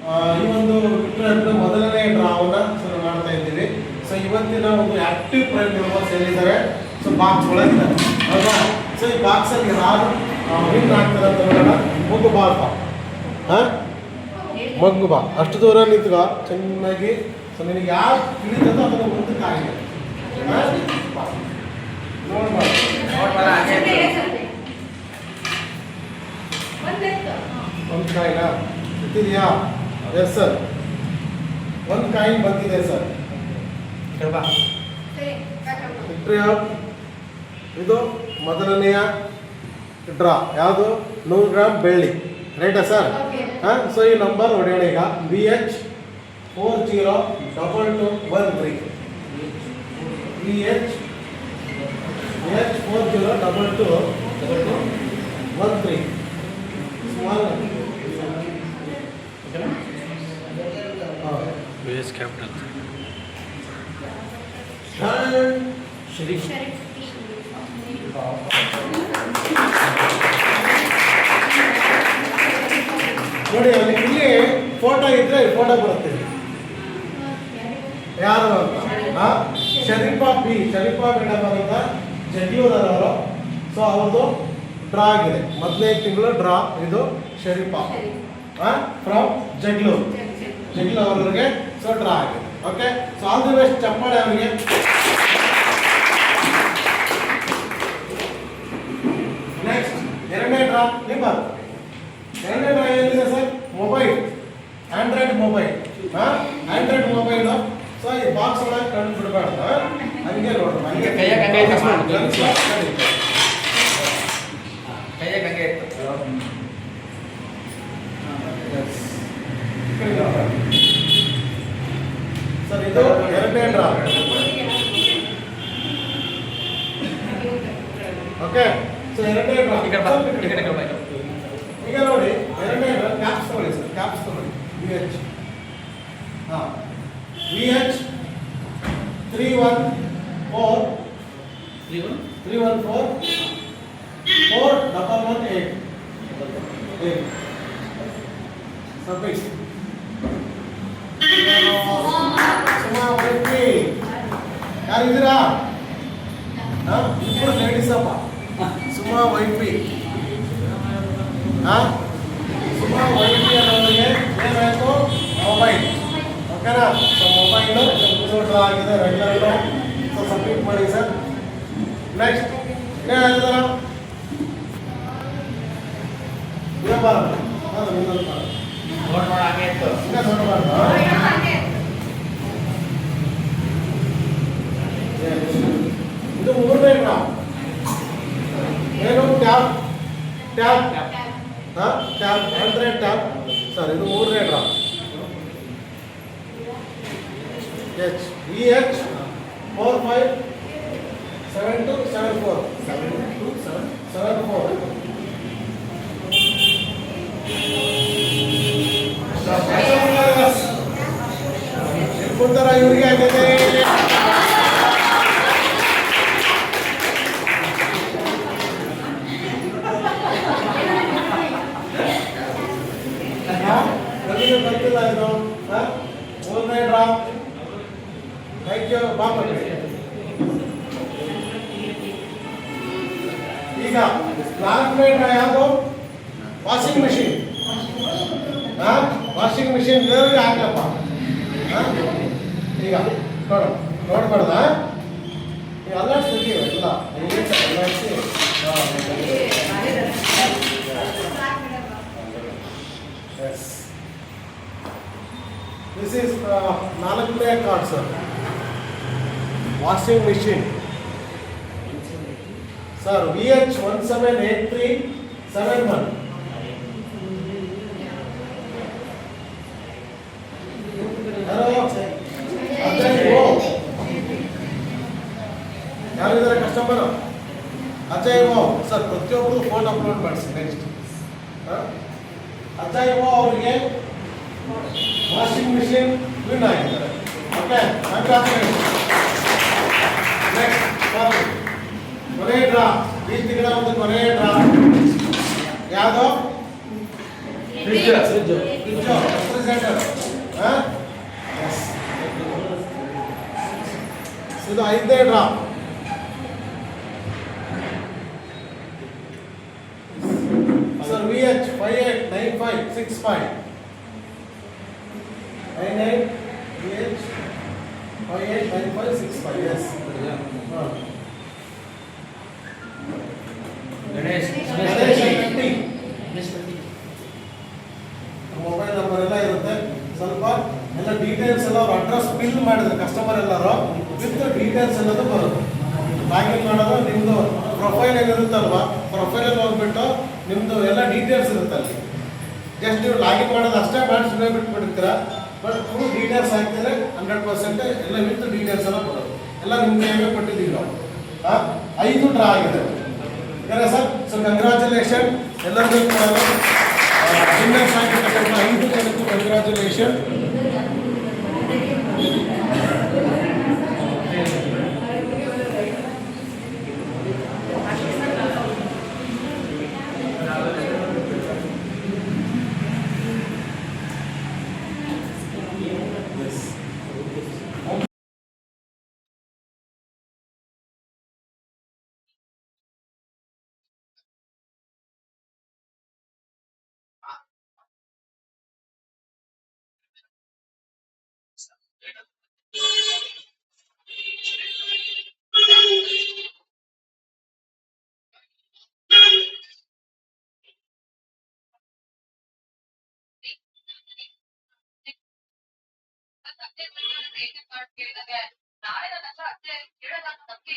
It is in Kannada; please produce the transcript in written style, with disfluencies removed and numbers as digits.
ಈ ಒಂದು ಬಿಟ್ಟರೆ ಮೊದಲನೇ ಡ್ರಾವನ್ನು ಶುರು ಮಾಡ್ತಾ ಇದ್ದೀವಿ. ಸೊ ಇವತ್ತಿನ ಒಂದು ಆಕ್ಟಿವ್ ಪ್ರೈಮ್ ಮೆಂಬರ್ಸ್ ಏನಿದ್ದಾರೆ, ಸೊ ಬಾಕ್ಸ್ ಒಳಗಿದ್ದಾರೆ ಅಲ್ವಾ. ಸೊ ಈ ಬಾಕ್ಸಲ್ಲಿ ಯಾರು ವಿನ್ ಆಗ್ತಾರೆ ಅಂತ ನೋಡೋಣ. ಮಗು ಬಾಲ್ಪ ಹಾಂ, ಮಗು ಬಾ, ಅಷ್ಟು ದೂರ ನಿಂತ್ಕ ಚೆನ್ನಾಗಿ. ಸೊ ನಿನಗೆ ಯಾರು ತಿಳಿತದೋ ಅದನ್ನು ಮುಂದಕ್ಕೆ ಆಗಿದೆ ಒಂದು ಕಾಯಿನ ಇಟ್ಟಿದೆಯಾ? ಎಸ್ ಸರ್, ಒಂದು ಕಾಯಿನ್ ಬಂದಿದೆ ಸರ್. ಇದು ಮೊದಲನೆಯ ಡ್ರಾ ಯಾವುದು? 100 ಗ್ರಾಮ್ ಬೆಳ್ಳಿ, ರೈಟಾ ಸರ್? ಹಾಂ. ಸೊ ಈ ನಂಬರ್ ಹೊಡೆಯೋಣ ಈಗ. BH 402213 BH 402213 small US capital Sharif. ನೋಡಿ ಅಲ್ಲಿ ಇಲ್ಲಿ ಫೋಟೋ ಇದ್ರೆ ಫೋಟೋ ಬರುತ್ತೆ ಯಾರು ಅಂತ. ಶರೀಫಾ ಬಿ, ಶರೀಫಾ ಮೇಡಮ್ ಅಂತ ಜಗ್ಲೂರವರು. ಸೊ ಅವ್ರದ್ದು ಡ್ರಾ ಆಗಿದೆ, ಮೊದಲನೇ ತಿಂಗಳು ಡ್ರಾ. ಇದು ಶರೀಫಾ ಫ್ರಮ್ ಜಗ್ಲೂರ್, ಜಗ್ಲೂರ್ ಅವರಿಗೆ ಸೊ ಡ್ರಾ ಆಗಿದೆ. Okay, so all the best ಚಪ್ಪಾಳೆ ಅವರಿಗೆ. ನೆಕ್ಸ್ಟ್ ಎರಡನೇ ಡ್ರಾ ನಿಮ್ಮ. ಎರಡನೇ ಡ್ರಾ ಏನಿದೆ sir? Mobile, Android mobile. Android mobile. So ಈ ಬಾಕ್ಸ್ ಒಳಗೆ ಕಂಡು ಬಿಡಬಾರ್ದು, ಹಂಗೆ ನೋಡ್ರಿ, ಹಂಗೆ ಕೈಯಾಗ ಹಂಗೆ ಇಟ್ಟು ಸರ್ ಇದು ಎರಡನೇ ಡ್ರಾ. ಓಕೆ, ಸೊ ಎರಡನೇ ಡ್ರಾ. ಈಗ ನೋಡಿ ಎರಡನೇ ಡ್ರಾ. ಕ್ಯಾಪ್ಸ್ ತಗೊಳ್ಳಿ ಸರ್, ಕ್ಯಾಪ್ಸ್ ತಗೊಳ್ಳಿ. BH BH 314 4118 submit. Suma YP ಯಾರಿದ್ದೀರಾ? ಇಬ್ಬರು ಲೇಡೀಸ್ ಅಪ್ಪ. ಸುಮಾ ವೈಪಿ ಸುಮಾ ವೈಪಿ ಅನ್ನೋರಿಗೆ ಏನಾಯಿತು? ಮೊಬೈಲ್. ಓಕೆನಾ? ಸೊ ಮೊಬೈಲು ಡ್ರಾ ಆಗಿದೆ, ರೆಗ್ಯುಲರ್. ಸೊ ಸಬ್ಮಿಟ್ ಮಾಡಿ ಸರ್. ನೆಕ್ಸ್ಟ್ ಏನಾಗಿದ್ದಾರ? ಬರಲ್ಲ, ಅದು ಮುಂದೊಂದು ಬರಲ್ಲ. ಇದು ಮೂರನೇ ಡ್ರಾ. ಏನು? Tab, tab tab android tab sir. ಇದು ಮೂರನೇ ಡ್ರಾ. BH 457274 7274 ಕೊಡ್ತಾರ ಇವರಿಗೆ ಆಗಿದೆ. ಬರ್ತಿಲ್ಲ ಇದು ಮೂರನೇ ಡ್ರಾ. ಥ್ಯಾಂಕ್ ಯು ಬಾಪ. ಈಗ ನಾಲ್ಕನೇ ಡ್ರಾ ಯಾವುದು? Washing machine. ವಾಷಿಂಗ್ ಮಿಷಿನ್ ಬೇರೆ ಹಾಕ್ಲಪ್ಪ. ಈಗ ನೋಡ್ಬಾರ್ದ ಎಲ್ಲ ಸ್ಥಿತಿ ಎಲ್ಲ ದಿಸ್ ಈಸ್ ನಾಲ್ಕನೇ card sir. Washing machine sir. BH 178371 ಯಾರಿದ್ದಾರೆ ಕಸ್ಟಮರು? ಅಜಯ್ ಓ ಸರ್. ಪ್ರತಿಯೊಬ್ಬರು ಫೋನ್ ಅಪ್ಲೋಡ್ ಮಾಡಿಸಿ. ನೆಕ್ಸ್ಟ್ ಅಜಯ್ ಓ ಅವರಿಗೆ ವಾಷಿಂಗ್ ಮಿಷಿನ್ ವಿನ್ ಆಗಿದ್ದಾರೆ. ಓಕೆ, ನೆಕ್ಸ್ಟ್ ಕೊನೆ ಡ್ರಾ. ಈ ತಿಂಗಳ ಒಂದು ಕೊನೆ ಡ್ರಾ ಯಾವುದು? ಫ್ರಿಡ್ಜ್. ಅನ್ಕನ್ಸಿಡರ್ಡ್. ಇದು 5ನೇ draw. Sir VH 589565 98 VH 589565. S. Ganesh mobile number ಎಲ್ಲ ಇರುತ್ತೆ. ಸ್ವಲ್ಪ ಎಲ್ಲ ಡೀಟೇಲ್ಸ್ ಎಲ್ಲ ಅವ್ರ ಅಡ್ರೆಸ್ ಫಿಲ್ ಮಾಡಿದ್ರೆ ಕಸ್ಟಮರ್ ಎಲ್ಲರೂ ವಿತ್ ಡೀಟೇಲ್ಸ್ ಎಲ್ಲದು ಬರುತ್ತೆ. ಲಾಗಿನ್ ಮಾಡೋದು ನಿಮ್ಮದು ಪ್ರೊಫೈಲ್ ಏನಿರುತ್ತಲ್ವಾ, ಪ್ರೊಫೈಲಲ್ಲಿ ಹೋಗ್ಬಿಟ್ಟು ನಿಮ್ಮದು ಎಲ್ಲ ಡೀಟೇಲ್ಸ್ ಇರುತ್ತೆ ಅಲ್ಲಿ. ಜಸ್ಟ್ ನೀವು ಲಾಗಿನ್ ಮಾಡೋದು ಅಷ್ಟೇ ಮಾಡಿ ಸುಮ್ಮನೆ ಬಿಟ್ಬಿಡ್ತೀರಾ. ಬಟ್ ಫುಲ್ ಡೀಟೇಲ್ಸ್ ಹಾಕ್ತಿದ್ರೆ 100% ಎಲ್ಲ ವಿತ್ ಡೀಟೇಲ್ಸ್ ಎಲ್ಲ ಬರೋದು. ಎಲ್ಲ ನಿಮ್ಮ ಕೈಗೆ ಕೊಟ್ಟಿದ್ದೀವಿ ನಾವು. 5 ಡ್ರಾ ಆಗಿದೆ ಸರ್. ಸೊ ಕಂಗ್ರ್ಯಾಚುಲೇಷನ್ ಎಲ್ಲರಿಗೂ ಕೂಡ. ವಿನ್ನರ್ಸ್ ಆಗಿರ್ತಕ್ಕಂಥ 5 ಜನಕ್ಕೂ ಕಂಗ್ರ್ಯಾಚುಲೇಷನ್. ನಾಳೆ ನನ್ನ ಹತ್ರ ಅತ್ತೆ ಕೇಳಲ್ಲ ನಂಬಿಕೆ